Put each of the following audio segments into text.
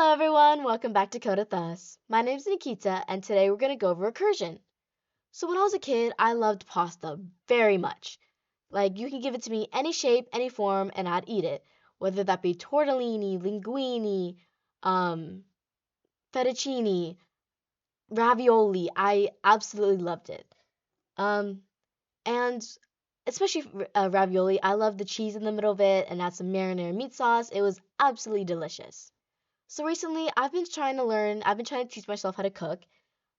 Hello everyone, welcome back to Code with Us. My name's Nikita and today we're going to go over recursion. So when I was a kid, I loved pasta very much. Like you can give it to me any shape, any form, and I'd eat it. Whether that be tortellini, linguine, um, fettuccine, ravioli, I absolutely loved it. Um, and especially ravioli, I love the cheese in the middle of it and add some marinara meat sauce. It was absolutely delicious. So recently, I've been trying to teach myself how to cook.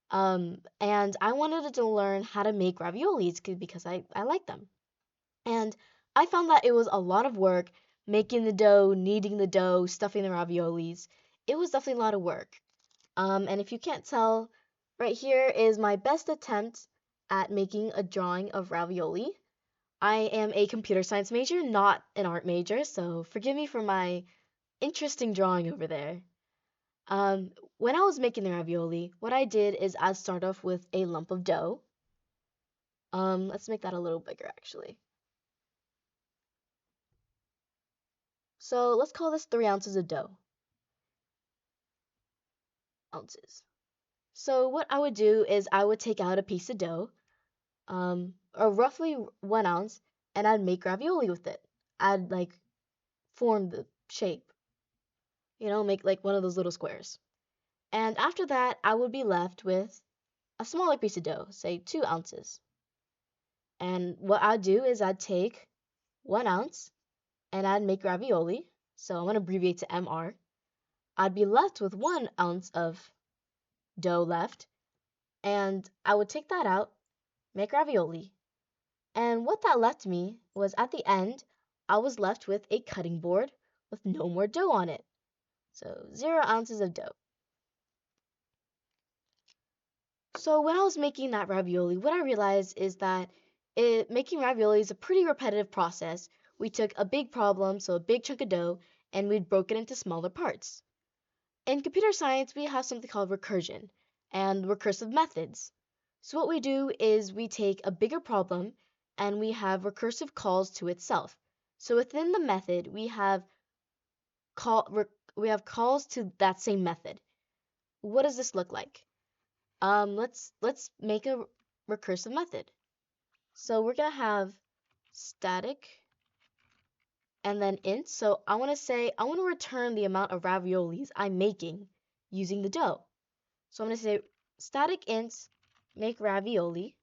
And I wanted to learn how to make raviolis because I like them. And I found that it was a lot of work making the dough, kneading the dough, stuffing the raviolis. It was definitely a lot of work. And if you can't tell, right here is my best attempt at making a drawing of ravioli. I am a computer science major, not an art major, so forgive me for my interesting drawing over there. When I was making the ravioli, what I did is I'd start off with a lump of dough. Let's make that a little bigger actually. So let's call this 3 ounces of dough. Ounces. So what I would do is I would take out a piece of dough, or roughly 1 ounce, and I'd make ravioli with it. I'd like form the shape, make like one of those little squares. And after that, I would be left with a smaller piece of dough, say 2 ounces. And what I'd do is I'd take 1 ounce and I'd make ravioli. So I'm going to abbreviate to MR. I'd be left with 1 ounce of dough left, and I would take that out, make ravioli. And what that left me was at the end, I was left with a cutting board with no more dough on it. So 0 ounces of dough. So when I was making that ravioli, what I realized is that making ravioli is a pretty repetitive process. We took a big problem, so a big chunk of dough, and we'd broke it into smaller parts. In computer science, we have something called recursion and recursive methods. So what we do is we take a bigger problem and we have recursive calls to itself. So within the method, call rec, we have calls to that same method. What does this look like? Let's make a recursive method. So we're gonna have static and then int. So I want to return the amount of raviolis I'm making using the dough. So I'm going to say static int make ravioli,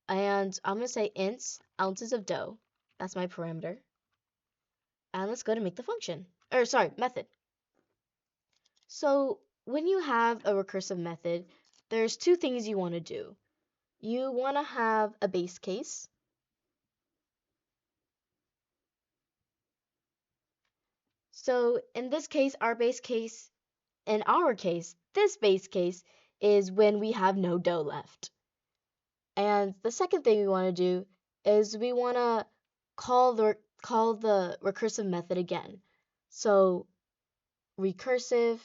and I'm going to say int ounces of dough. That's my parameter. And let's go to make the function. Or sorry, method. So when you have a recursive method, there's two things you want to do. You want to have a base case. So in this case, this base case is when we have no dough left. And the second thing we want to do is we want to call the recursive method again. So recursive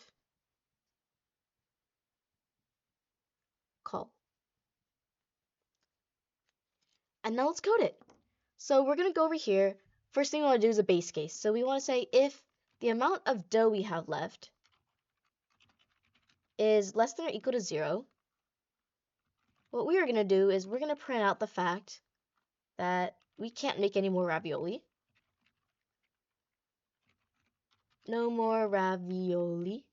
call. And now let's code it. So we're going to go over here. First thing we want to do is a base case. So we want to say if the amount of dough we have left is less than or equal to 0, what we are going to do is we're going to print out the fact that we can't make any more ravioli. No more ravioli.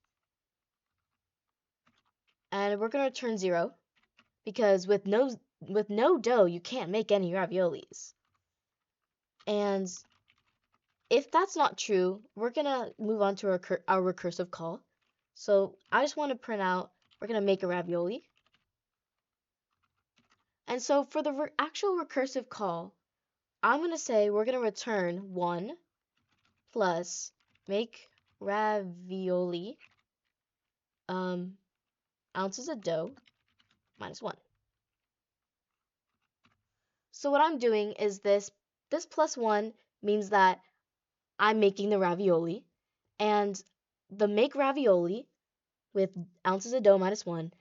And we're going to return 0 because with no dough, you can't make any raviolis. And if that's not true, we're going to move on to our recursive call. So I just want to print out, we're going to make a ravioli. And so for the actual recursive call, I'm going to say we're going to return 1 plus make ravioli ounces of dough minus 1. So what I'm doing is this plus 1 means that I'm making the ravioli, and the make ravioli with ounces of dough minus 1,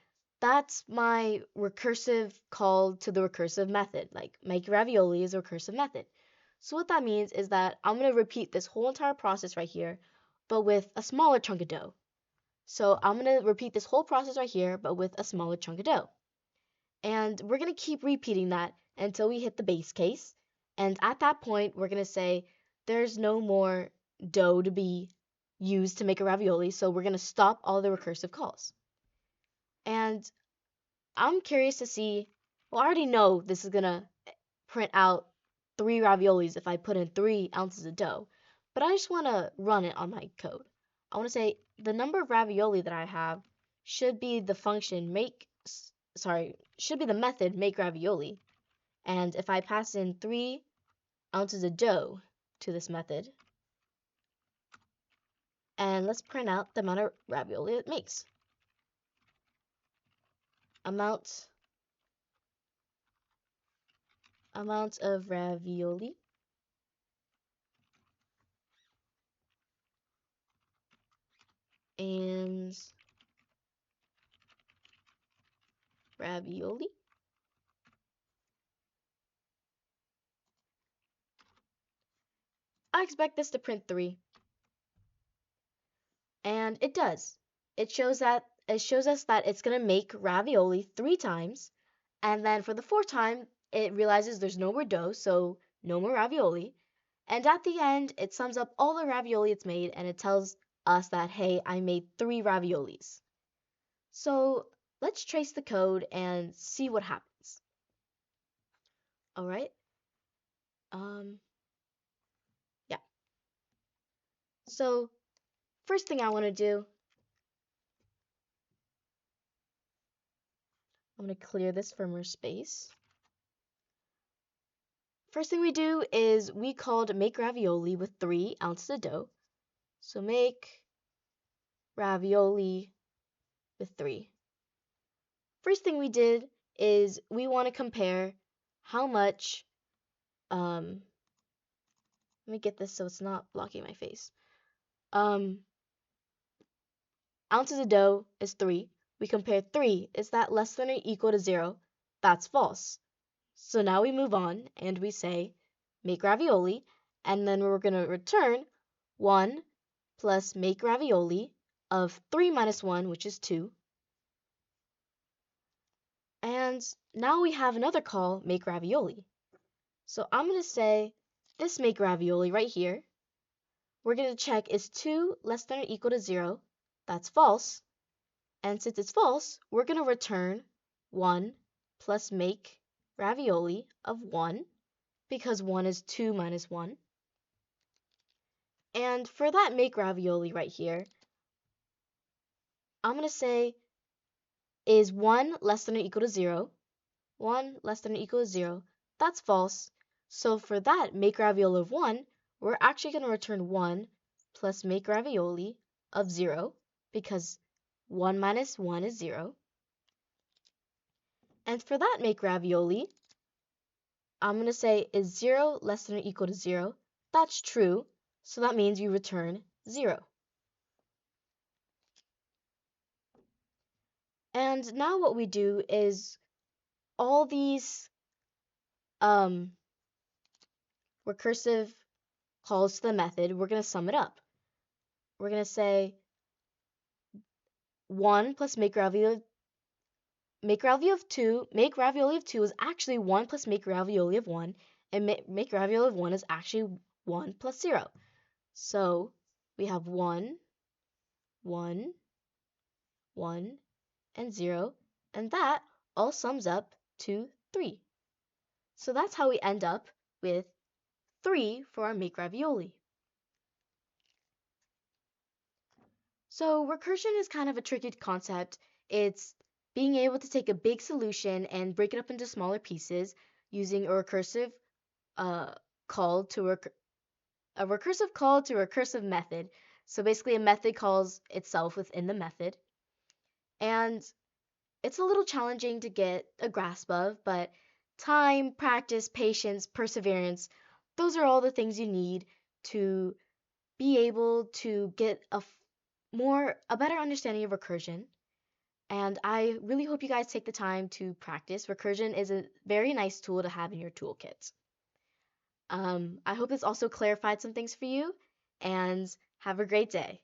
that's my recursive call to the recursive method. Like make ravioli is a recursive method. So what that means is that I'm going to repeat this whole entire process right here but with a smaller chunk of dough. So I'm going to repeat this whole process right here, but with a smaller chunk of dough. And we're going to keep repeating that until we hit the base case. And at that point, we're going to say there's no more dough to be used to make a ravioli, so we're going to stop all the recursive calls. And I'm curious to see, well, I already know this is going to print out 3 raviolis if I put in 3 ounces of dough, but I just want to run it on my code. I want to say the number of ravioli that I have should be the function should be the method make ravioli. And if I pass in 3 ounces of dough to this method, and let's print out the amount of ravioli it makes. Amount of ravioli and ravioli. I expect this to print 3. And it does. It shows us that it's going to make ravioli 3 times, and then for the 4th time, it realizes there's no more dough, so no more ravioli. And at the end, it sums up all the ravioli it's made, and it tells us that, hey, I made 3 raviolis. So let's trace the code and see what happens. All right. Yeah. So first thing I want to do, I'm going to clear this firmware space. First thing we do is we called make ravioli with 3 ounces of dough. So make ravioli with 3. First thing we did is we want to compare how much, let me get this so it's not blocking my face. Ounces of dough is 3. We compare 3. Is that less than or equal to 0? That's false. So now we move on and we say make ravioli, and then we're going to return 1 plus make ravioli of 3 minus 1, which is 2. And now we have another call, make ravioli. So I'm going to say this make ravioli right here. We're going to check is 2 less than or equal to 0. That's false. And since it's false, we're going to return 1 plus make ravioli of 1, because 1 is 2 minus 1. And for that make ravioli right here, I'm going to say is 1 less than or equal to 0? 1 less than or equal to 0. That's false. So for that make ravioli of 1, we're actually going to return 1 plus make ravioli of 0, because 1 minus 1 is 0. And for that make ravioli, I'm going to say is 0 less than or equal to 0. That's true, so that means you return 0. And now what we do is all these recursive calls to the method, we're going to sum it up. We're going to say 1 plus make ravioli of 2. Make ravioli of 2 is actually 1 plus make ravioli of 1, and make ravioli of 1 is actually 1 plus 0. So we have 1, 1, 1, and 0, and that all sums up to 3. So that's how we end up with 3 for our make ravioli. So recursion is kind of a tricky concept. It's being able to take a big solution and break it up into smaller pieces using a recursive call to a recursive method. So basically a method calls itself within the method. And it's a little challenging to get a grasp of, but time, practice, patience, perseverance, those are all the things you need to be able to get a better understanding of recursion. And I really hope you guys take the time to practice. Recursion is a very nice tool to have in your toolkit. I hope this also clarified some things for you, and Have a great day.